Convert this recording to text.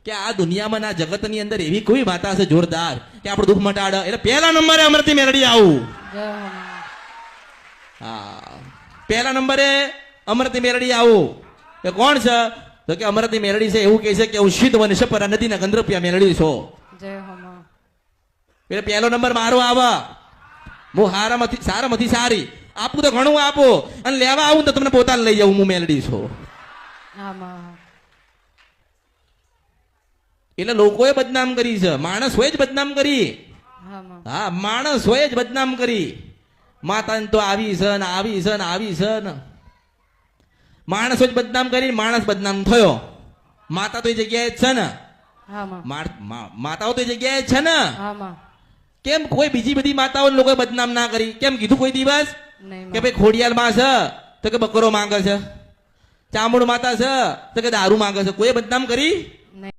કે આ દુનિયામાં આ જગતની અંદર એવી કોઈ માતા છે જોરદાર કે આપણું દુઃખ મટાડે. એટલે પહેલા નંબરે અમરતી મેલડી આવું. હા, પહેલા નંબરે અમરતી મેલડી આવું. કે કોણ છે? તો કે અમરતી મેલડી છે એવું કહે છે કે હું શીત વંશ પર નદીના ગંધર્પિયા મેલડી છો. એટલે પહેલો નંબર મારો આવે. હું સારામાંથી સારી આપું તો ઘણું આપો, અને લેવા આવું તો તમને પોતાને લઈ જાઉં. હું મેલડી છું. એટલે લોકોએ બદનામ કરી છે, માણસ હોય જ બદનામ કરી. હા, માણસ હોય જ બદનામ કરી. માતાને તો આવી છે ને આવી છે ને આવી છે ને, માણસ જ બદનામ કરી. માણસ બદનામ થયો. માતા તો એ જગ્યાએ જ છે ને. માતાઓ તો એ જગ્યાએ જ છે ને. કેમ કોઈ બીજી બધી માતાઓ લોકોએ બદનામ ના કરી? કેમ કીધું કોઈ દિવસ કે ભાઈ ખોડિયાર માં છે તો કે બકરો માંગે છે, ચામુંડ માતા છે તો કે દારૂ માંગે છે? કોઈ બદનામ કરી?